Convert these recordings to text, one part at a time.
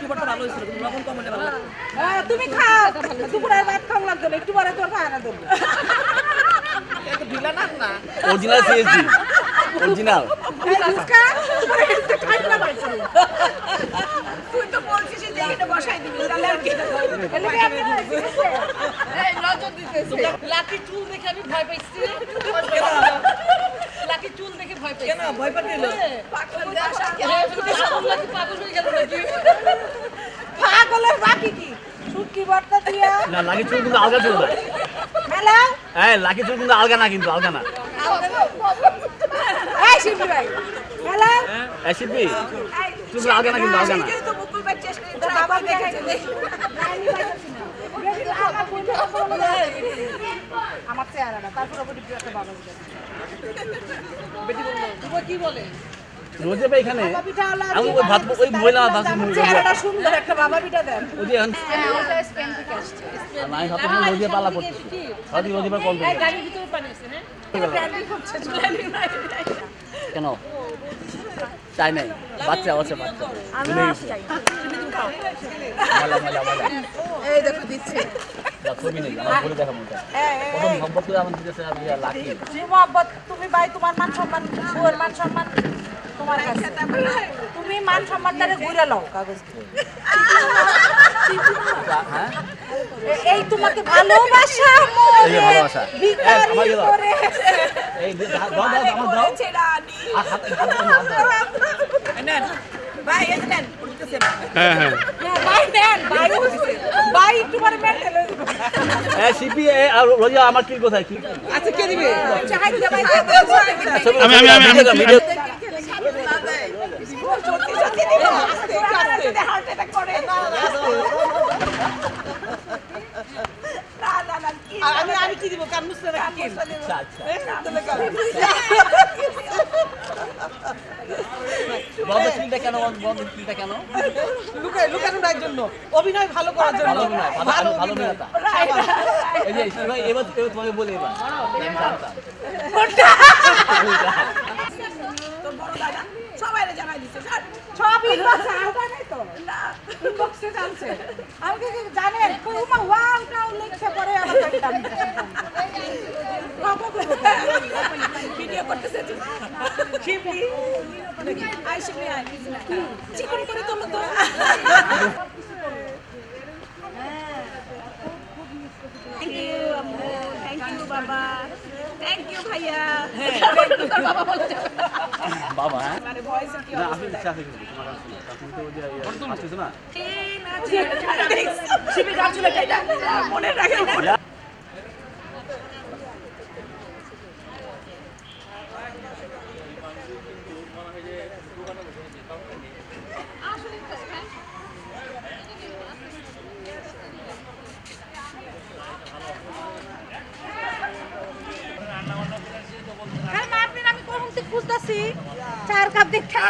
শুক্রবারটা ভালো হয়েছিল কিন্তু লবণ কম হলে ভালো লাগে। তুমি খাও দুপুরে ভাত খাওয়া লাগবে না, একটু পরে তোর খাওয়া দেবো। এটা ঢিলা না অরিজিনাল সিএসডি অরিজিনাল তুই তো বলছিস যে এটা বসাই দিবি তাহলে আর কি এই নজর দিতেছে লাকি চুল দেখে আমি ভয় পাইছি লাকি চুল দেখে ভয় পাইছি কেন ভয় পাচ্ছিল পাগল হয়ে গেল নাকি পাগলের বাকি কি শুটকি ভর্তা দিয়া না লাকি চুল কিন্তু আলগা চুল না হ্যালো হ্যাঁ লাকি চুল কিন্তু আলগা না কিন্তু আলগা না এই শিবলি ভাই হ্যালো এই শিল্পী চুল আলগা না কিন্তু আলগা না তো মুকুল ভাই চেষ্টা করে বাবা দেখেছে আমার চেহারাটা তারপর ওপর ডিপ একটা বাবা বেটি বললো তুমি কি বলে রোজে ভাই এখানে আমি ওই ভাত ওই মহিলা ভাত চেহারাটা সুন্দর একটা বাবা বিটা দেন ওই যে ওটা স্পেন থেকে আসছে আমি ভাবতে রোজে পালা করতেছি সাথে রোজে পর কল করি গাড়ির ভিতরে পানি আছে হ্যাঁ প্ল্যানিং করছে কেন চাই নাই বাচ্চা আছে বাচ্চা আমি চাই মালা মালা মালা এই দেখো দিচ্ছে ছবি নেই আমার বলে দেখা মনে প্রথম সম্পর্ক আমার দিতেছে লাকি জি মোহাম্মদ তুমি ভাই তোমার মান সম্মান সুয়ের মান সম্মান তোমার কাছে তুমি মান সম্মানটারে ঘুরে লও কাগজ হ্যাঁ এই তোমাকে ভালোবাসা এই ভালোবাসা বিকারি করে এই দাও দাও আমার দাও আর হাত নেন ভাই এই নেন উঠতেছে হ্যাঁ হ্যাঁ ভাই দেন ভাই একটু পরে মেন্টাল এ সিপি আর রোজা আমার কি কোথায় কি আচ্ছা কে দিবে চাই দে ভাই আমি ভিডিও সত্যি সত্যি দিবে আস্তে হার্ট অ্যাটাক করে না কি আমি কি দিব কান মুছতে রাখি কি আচ্ছা আচ্ছা বন্ধ চিন্তা কেন বন্ধ চিন্তা কেন লুকানোর জন্য অভিনয় ভালো করার জন্য ভালো না ভালো ভালো অভিনেতা এই যে ভাই এবার তোমাকে বলি এবার আমি জানতাম তোর বড় দাদা সবাইরে জানাই দিছে সব ইনবক্সে আলগা নাই তো না ইনবক্সে জানছে আমাকে কি জানেন কুমা ওয়ান কাউ লিখছে পরে আমার কইতাম ভিডিও করতেছে শিবলি আই শিবলি আই চিকন করে তোলো তো থ্যাংক ইউ আম্মু থ্যাংক ইউ বাবা থ্যাংক ইউ ভাইয়া বাবা বলে বাবা হ্যাঁ মানে ভয়েসে কি না আপনি ইচ্ছা আছে কিন্তু তোমার কাছে তুমি তো ওই যে আসছিস না শিবলি গাছ চলে যাই মনে রাখে আমি কখন থেকে খুঁজতেছি 4 কাপ দেখা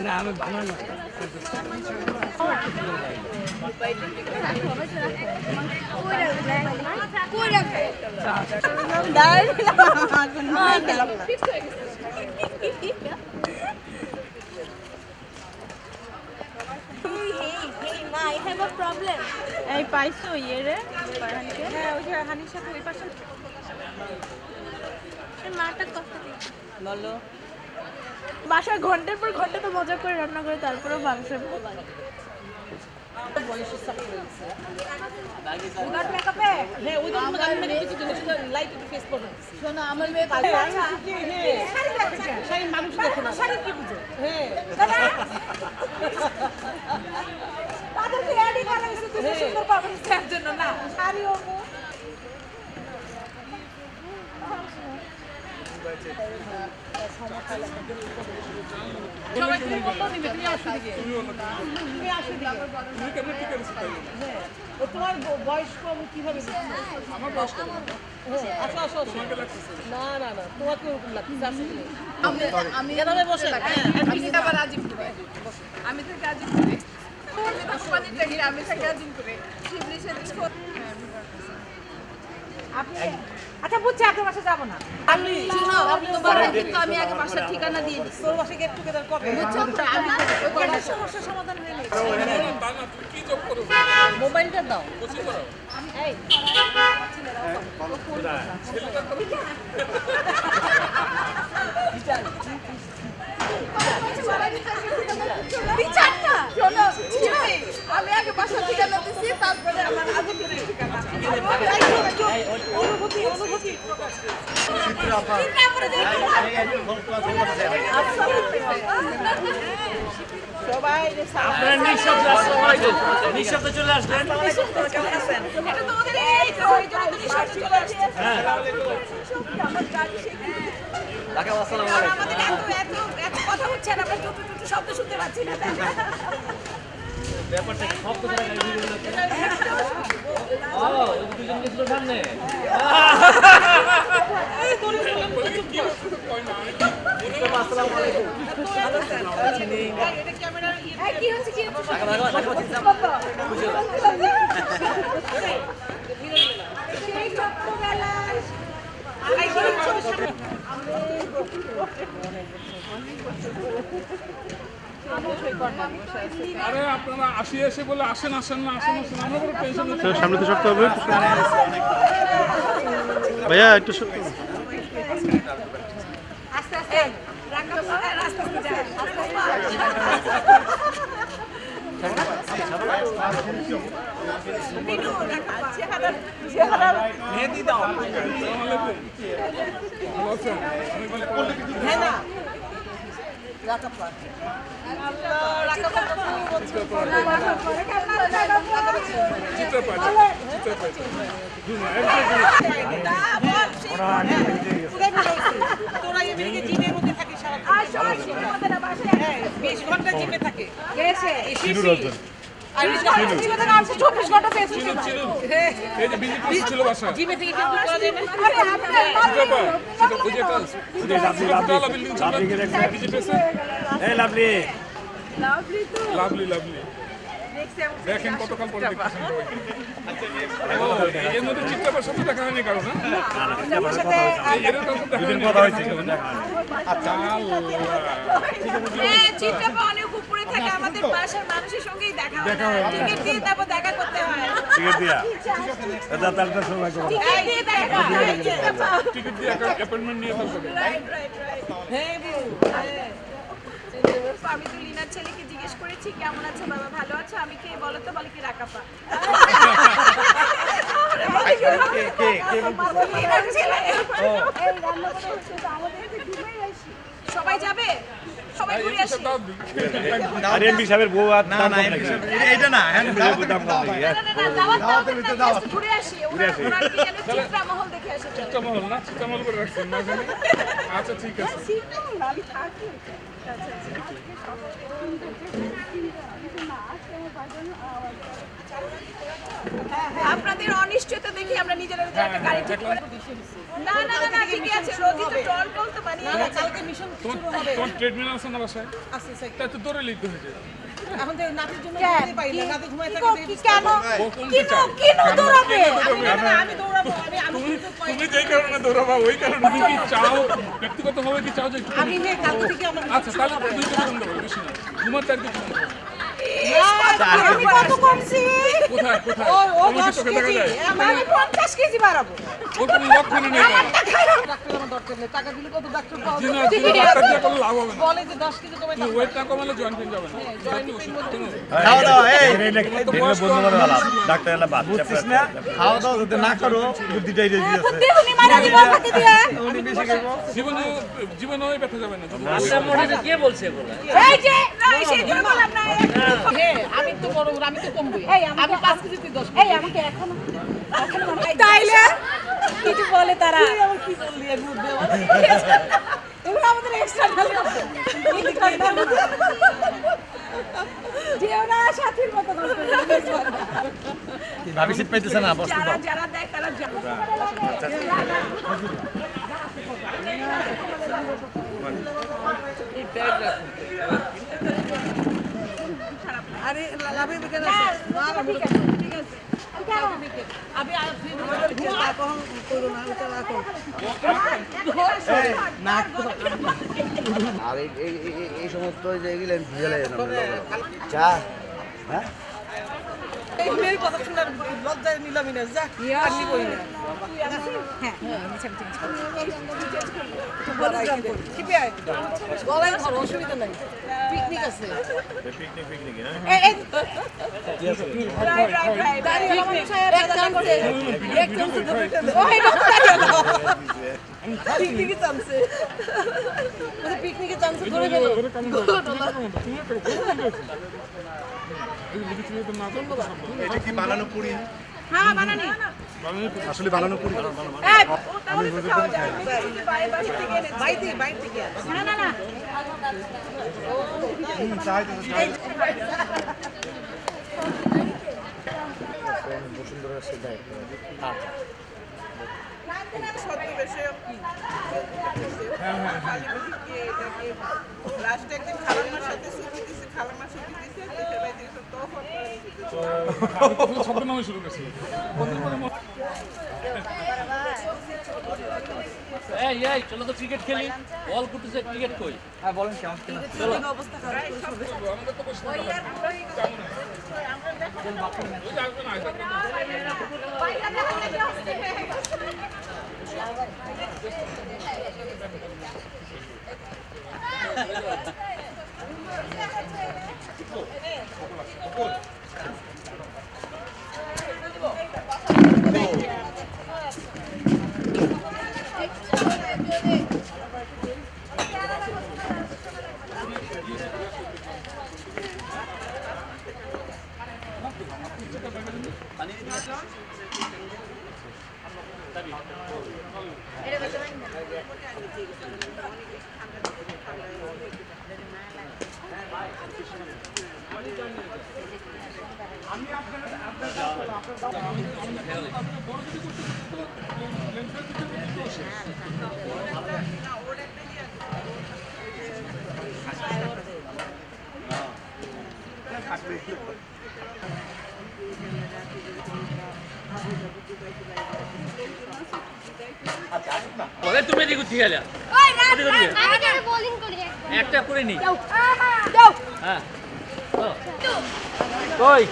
না আমি বানাই না এই পাইছো ইয়ে রে ফারহানকে হ্যাঁ ওই যে হানির সাথে ওই পাশে মাটা কথা বলো বাসায় ঘন্টার পর ঘন্টা তো মজা করে রান্না করে তারপরেও মাংসের বলিস সারপ্রাইজ উইদাউট মেকআপে হ্যাঁ ওই জন্য আমি মানে কিছু জিনিস লাইট একটু ফেস করব শোনো আমার মেয়ে শাড়ি দেখছে সেই মানুষ দেখে না শাড়ি কি বুঝে হ্যাঁ তাদেরকে এডি করা হয়েছে তুমি সুন্দর পাবলিক দেওয়ার জন্য না শাড়ি ও তোমার বয়স কম কিভাবে আমার বয়স কত? আসো আসো তোমাকে লাগতেছে না না না তোমাকে ওরকম লাগছে আমি এভাবে বসে আবার আজিমপুরে আমি থেকে আজিমপুরে আমি থেকে আজিমপুরে শিবলি সেদিন আপনি আচ্ছা বুঝছি আপনার বাসা যাবো না কিন্তু আমি আগে বাসার ঠিকানা দিয়ে দিচ্ছি তোর বাসা গেট টুগেদার কবে বুঝছো আমি ওইটার সমস্যার সমাধান হয়ে গেছে তা না তুমি কি জব করো? মোবাইলটা দাও কোচিং করো? এই ছেলেটা করো? বিচার না শোনো আমি আগে বাসার ঠিকানা দিচ্ছি তারপরে আমার আজিমপুরের ঠিকানা অনুভূতি অনুভূতি সবাই আপনারা নিঃশব্দে চলে আসবেন। এটা তো ওদের এই তো ওই জন্য তো নিঃশ্বাসে চলে আসছে কাকা আসসালামু কারণ আলাইকুম। আমাদের এত কথা হচ্ছে আর আমরা টুটু টুটু শব্দ শুনতে পাচ্ছি না তাই না? ব্যাপারটা কি সব কথা কাকা ভিডিওগুলোতে? ও ওই দুজন গেছিল সামনে। আসসালামু আলাইকুম। এই, কি হচ্ছে কি হচ্ছে কাকা ভালো আছেন? খুশি হলাম। সেই ছোট্টবেলায় এই কি হচ্ছে? আরে আপনারা আসি এসে বলে আসেন আসেন না আসেন আসেন আমরা বড় টেনশন হচ্ছে। সামনে তো সরতে হবে ভাইয়া একটু আস্তে আস্তে রাখা আস্তে আস্তে যা আস্তে আস্তে বিনু রাখা চেহারা মেহেদি দাও। আসসালামু আলাইকুম। ভালো আছেন? আমি বলি হ্যাঁ না চিত্র পাই চিত্র পাই তোরা এদিকে জিমের মধ্যে থাকিস সারা আসো আসো আমাদের বাসায় 20 ঘন্টা জিমে থাকে গেছে আর 20 ঘন্টা জিমে থাকে আর 24 ঘন্টা ফেসবুকে ছিল এই যে বিজেপি ছিল বাসা জিমে থেকে ফেসবুক করা যায় না আরে আমরা ওই যে একটা বিল্ডিং ছিল বিজেপি আছে লাভলি তো লাভলি লাভলি দেখেন কতকাল পরে দেখতেছেন ও এর মধ্যে চিত্রপার সাথে দেখা হয়নি কারণ না এরকম দেখা হয়নি আচ্ছা হ্যাঁ চিত্রপা অনেক উপরে থাকে আমাদের বাসার মানুষের সঙ্গেই দেখা হয় না টিকিট দিয়ে তারপর দেখা করতে হয় টিকিট দিয়া এটা তালটা সবাই করো টিকিট দিয়ে দেখা হয় চিত্রপা টিকিট দিয়ে একটা অ্যাপয়েন্টমেন্ট নিয়ে ফেলতে রাইট হ্যাঁ আমি তো লিনার ছেলেকে জিজ্ঞেস করেছি কেমন আছে বাবা ভালো আছে আমি কে বলো তো বলে কি রাকাপা লিনার ছেলে সবাই যাবে সবাই ঘুরে আসি আর এমপি সাহেবের বউ আর না না এটা না দাম কম নাকি দাওয়াতের না ঘুরে আসি ওরা কি যেন চিত্রামহল দেখে আসে চিত্রমহল না চিত্রমহল করে রাখছেন না জানি আচ্ছা ঠিক আছে আপনাদের অনিশ্চয়তা দেখে আমরা নিজেরা একটা গাড়ি ঠিক করে না না না না ঠিকই আছে রোজই তো টল টল তো বানিয়ে কালকে মিশন শুরু হবে তোমার ট্রেডমিল আছে না বাসায় আস্তে আস্তে তাই তো দৌড়ে লিখতে হয়েছে এখন তো নাতির জন্য যেতে পারি না নাতি ঘুমায় থাকে কেন ও কোনটা চাও? কিনো দৌড়াবে আমি দৌড়াবো আমি তুমি যেই কারণে দৌড়াবা ওই কারণে তুমি কি চাও ব্যক্তিগতভাবে কি চাও যে একটু আমি হে কালকে থেকে আমার আচ্ছা তাহলে তো দুই কেজি দেবো বেশি না ঘুমার তার কিছু না আমি কত কমছি কোথায় কোথায় ও আমি কি 10 তোকে দেখা কেজি যায় আমি 50 কেজি বাড়াবো ও কোনো লক্ষণই নেই ডাক্তার আমার দরকার নেই টাকা দিলে কত ডাক্তার পাওয়া জি না যাবে জি না, ডাক্তার দিয়ে কোনো লাভ হবে না বলে যে 10 কেজি কমে তুমি ওয়েট না কমালে জয়েন্ট পেন যাবে না খাওয়া দাওয়া এই বন্ধ করে দিলাম ডাক্তার এলা বাদ বুঝছিস না খাওয়া দাওয়া যদি না করো বুদ্ধিটাই রেজি আছে দেহুনি মারা দিব হাতে দিয়া উনি বেশি খাইবো জীবনে ব্যথা যাবে না যদি আচ্ছা মোটামুটি কে বলছে এগুলো? এই যে না সেই জন্য বললাম না হে আমি তো বড় আমি তো কমবই আমি 5 কেজি তুই 10 এই আমাকে এখনো তাইলে কিছু বলে তারা কি বললি এগুলো আমাদের এক্সটার্নাল যে ওরা সাথীর মতো ভাবি সিট পাইতেছে না বসতে দাও যারা দেয় তারা আরে লাভে বিকেল আছে ঠিক আছে আমি কখন করো না ওটা রাখো আর এই সমস্ত যে এগুলো ভিজে চা হ্যাঁ এই মেয়ের কথা শুনে লজ্জায় নিলামই না যা আর নিবই না হ্যাঁ গলায় ধরো অসুবিধা নাই পিকনিক আছে পিকনিক না পিকনিকে চান্সে পিকনিকে চান্সে ধরে গেল এটা কি বানানো পুরি হ্যাঁ বানানি আসলে বানানো পুরি তাহলে তো খাওয়া যায় বাইরে থেকে না না না বসুন্ধরা সেটাই লাস্ট একদিন খালাম্মার সাথে ছবি দিছে খালাম্মার ছবি দিছে দেশের বাইরে দিছে তখন ছদ্মনামে শুরু করছি এই এই চলো তো ক্রিকেট খেলি বল করতেছে ক্রিকেট কই হ্যাঁ বলেন কেমন খেলা চলো অবস্থা খারাপ আমাদের তো বসে আসবে না বলে তুমি এদিকে ঠিক আছে ওই না আমি আগে বোলিং করি একটা করে নি যাও হ্যাঁ কই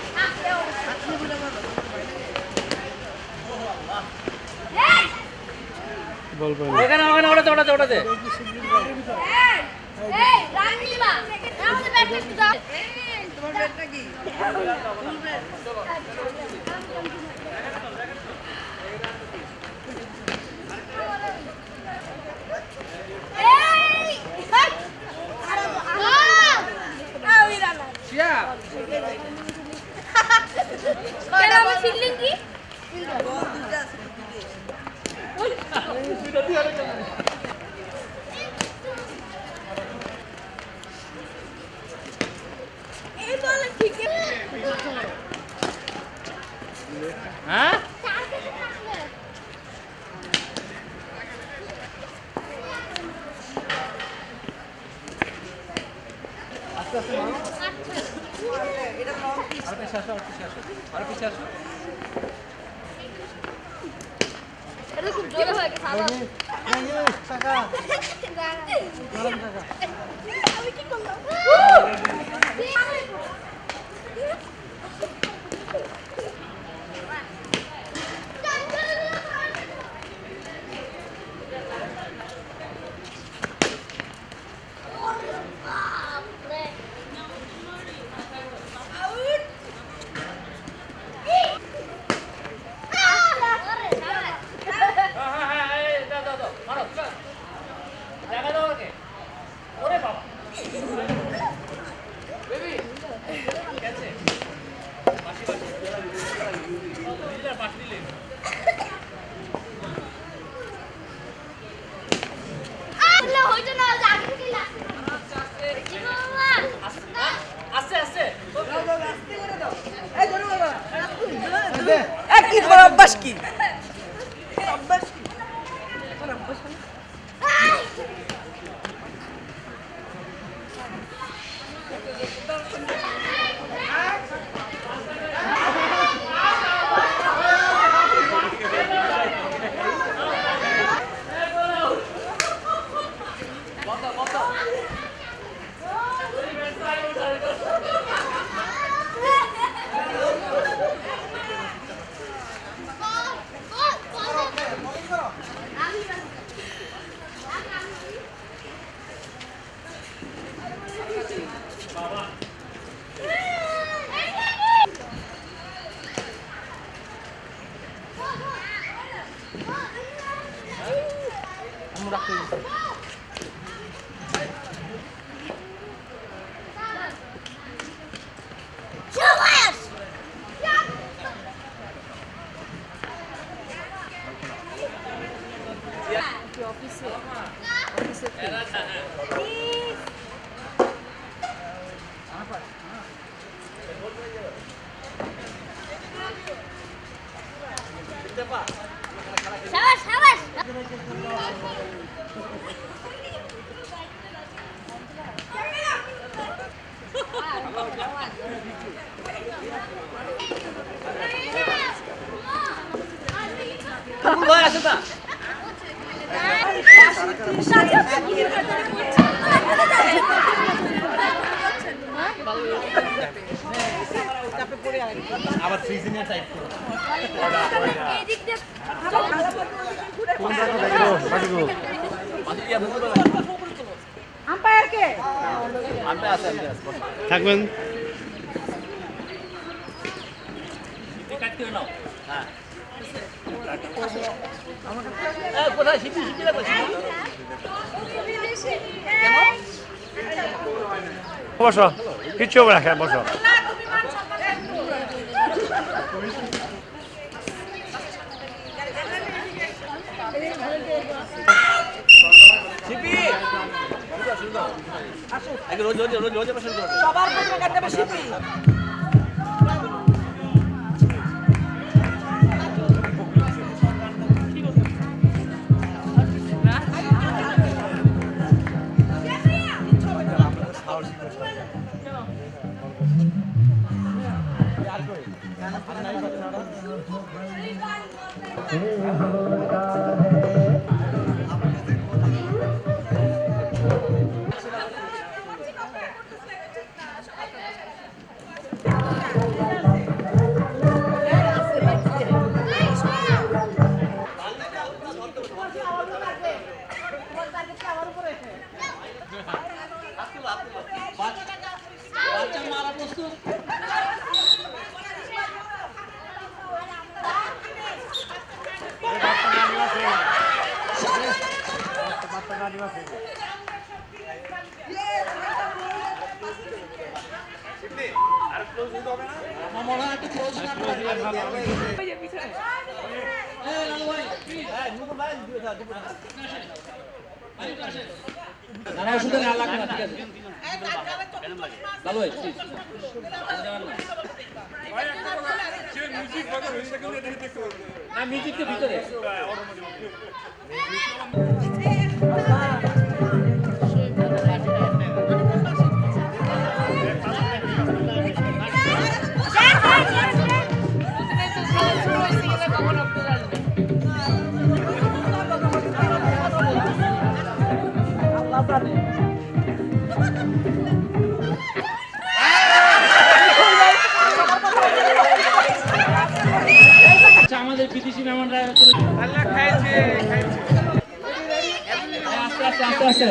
এখানে ওখানে ওটাতে এই রানীমা আমাদের ব্যাটটা একটু দাও তোমার ব্যাটটা কি এই আমি রানা শিয়া কেন আমি ফিল্ডিং কি এই বলে ঠিক হ্যাঁ এটা খুব জোরে হয়ে গেছে আমি কি করলাম দেখা দাও ওরে বাবা বেবি কি অভ্যাস কি তোর অভ্যাস না সাবাস সাবাস ভাই আছে তা আবার ফ্রিজে নিয়ে টাইপ করো এদিক দিয়ে আম্পায়ার কে আমি আছে থাকবেন কাটতে নাও হ্যাঁ কোথায় সিটি সিটি লাগবে বসো কিচ্ছু হবে না বসো সিপি আগে রোজ রোজ রোজ রোজ পছন্দ করবে সবার প্রশ্ন কাটতে হবে শিপি না না শুধু না লাগবে না ঠিক আছে লালু ভাই প্লিজ সে মিউজিক বাজার হয়েছে কিনা দেখে দেখতে পারবে না মিউজিক তো ভিতরে আমাদের বিদেশি মেহমানরা আল্লাহ খাইছে আস্তে আস্তে আস্তে আস্তে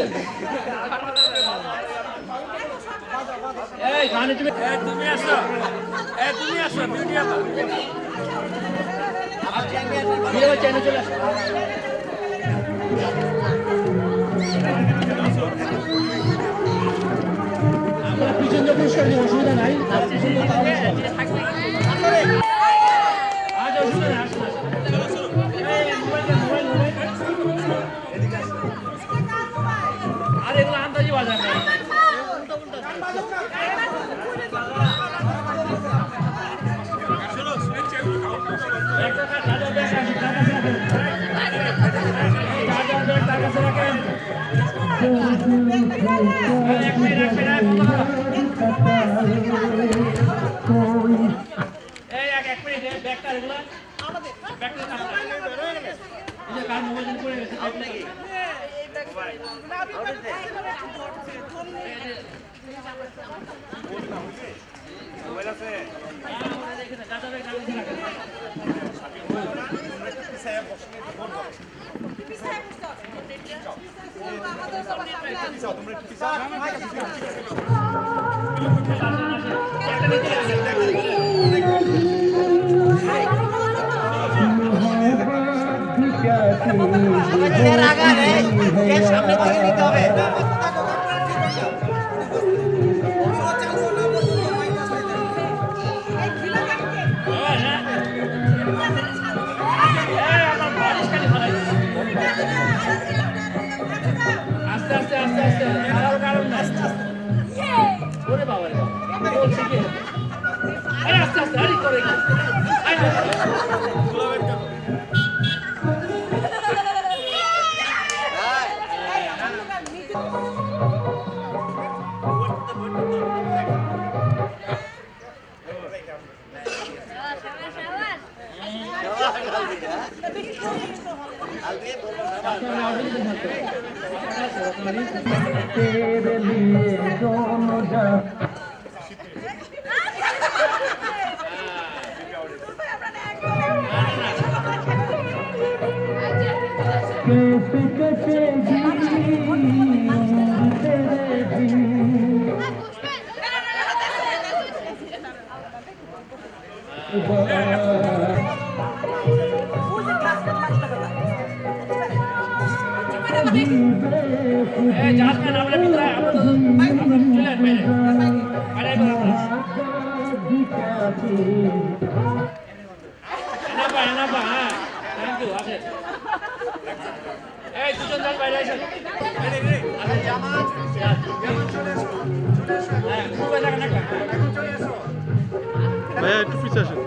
এই গানে তুমি আসো বিউটি আপা ভিডিও চ্যানেল চলে আসো আমরা পিছন যখন সঙ্গে অসুবিধা নাই আপনি সুন্দর থাকবে আজ অসুবিধা নাই আর এগুলো আন্দাজি বাজার না একটা ভাইয়া একটু পিছিয়ে আসেন।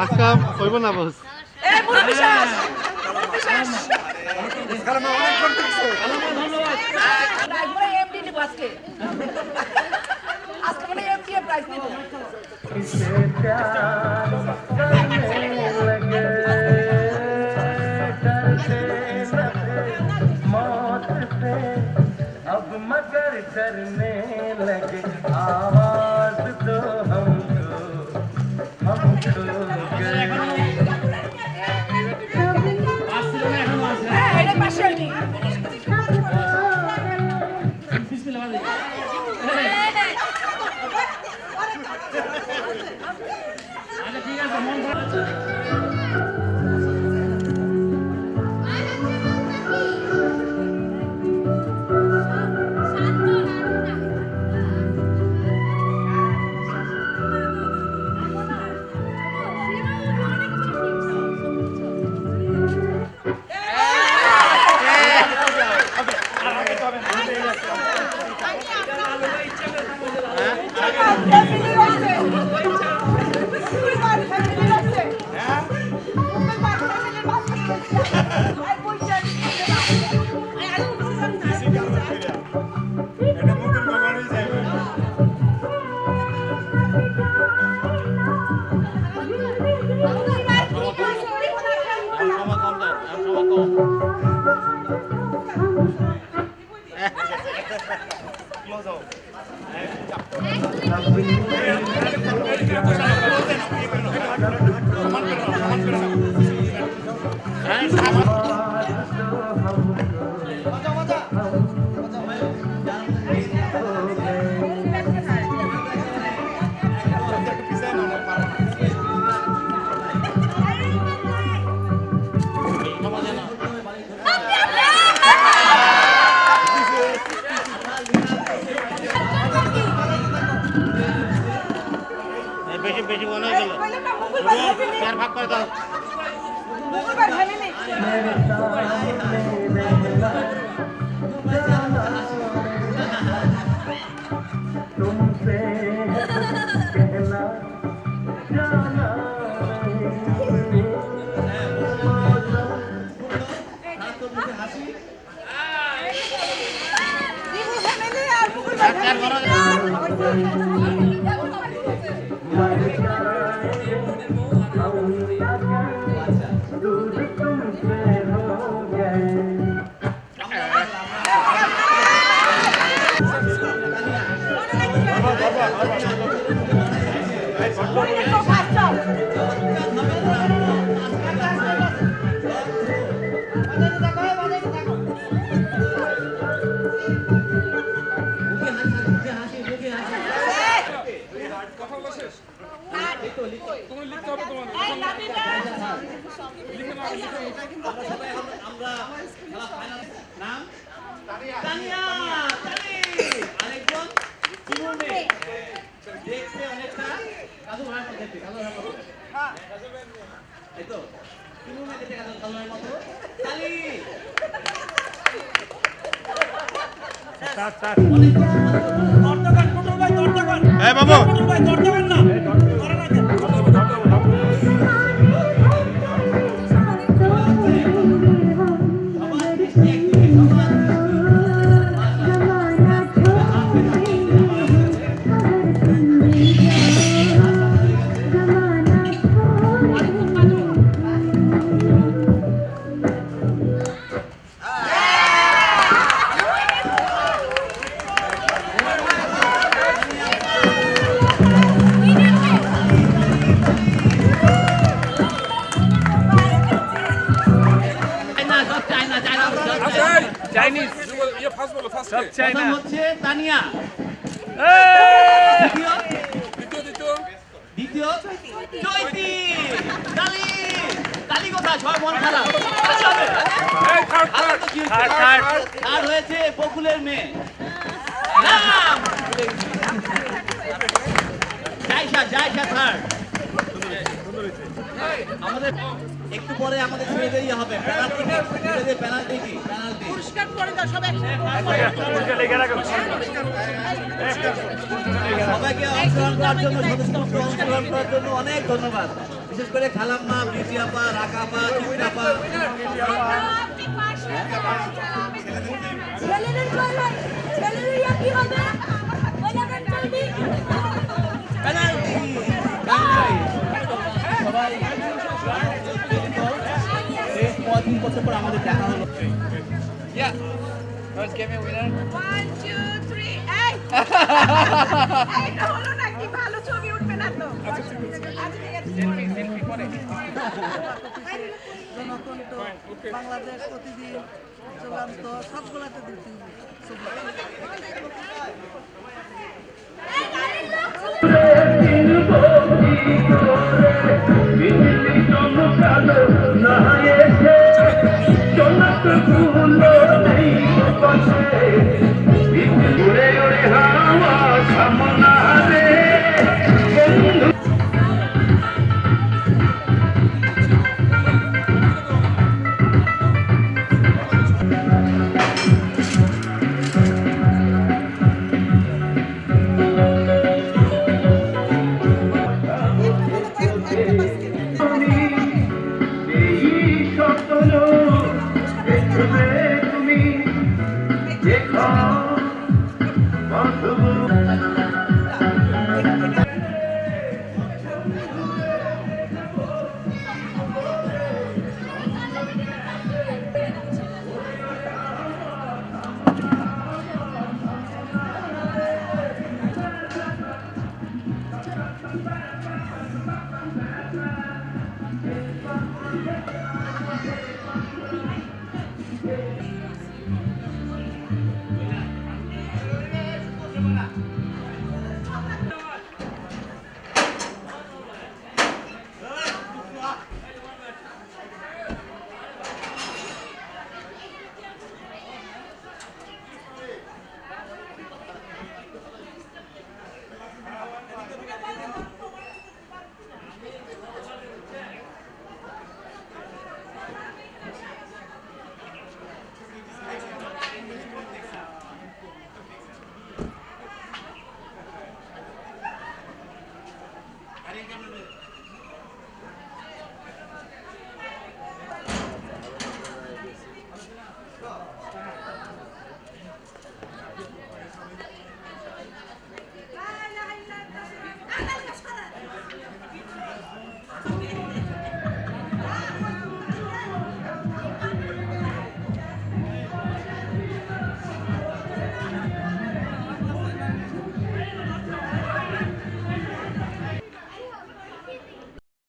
আজকা হইব না বস अब मगर करने लगे आवाज दो हमको বেশি বেশি মনে হয়ে গেল চার ভাগ করে দাও तुमसे कहना जाना दूर तुमसे हो गए কথা বলা শেষ তোমার লিখতে হবে তোমার লিখে নাও আমরা নাম তানিয়া আরেকজন কিমনে দেখতে অনেকটা কাজু ভাই মতো দেখতে কাজু ভাই মতো হ্যাঁ এই তো কিমনে দেখতে কাজু ভাই মতো তালি এই বাবু চাইনিজ ये फास्ट बोलो फास्ट सब প্রথম হচ্ছে তানিয়া দ্বিতীয় চৈতি তালি তালি কোথায় সব মন খারাপ আর হয়েছে বকুলের মেয়ে নাম জায়সা থার্ড আমাদের একটু পরে আমাদের ছেড়ে হবে পেনাল্টি কি পুরস্কার করে দাও সব সবাইকে অংশগ্রহণ করার জন্য অংশগ্রহণ করার জন্য অনেক ধন্যবাদ বিশেষ করে খালাম্মা বিজি আপা রাকা আপা চিত্রা আপা সবাই 3 বছর পর আমাদের দেখা হলো Yeah. Let's give me a winner. 1, 2, 3. Hey! Hey, হলো নাকি ভালো ছবি উঠবে না তো? আচ্ছা ঠিক আছে। সেলফি করে। গণতন্ত্র বাংলাদেশ প্রতিদিন চূড়ান্ত সবগুলাতে দিচ্ছি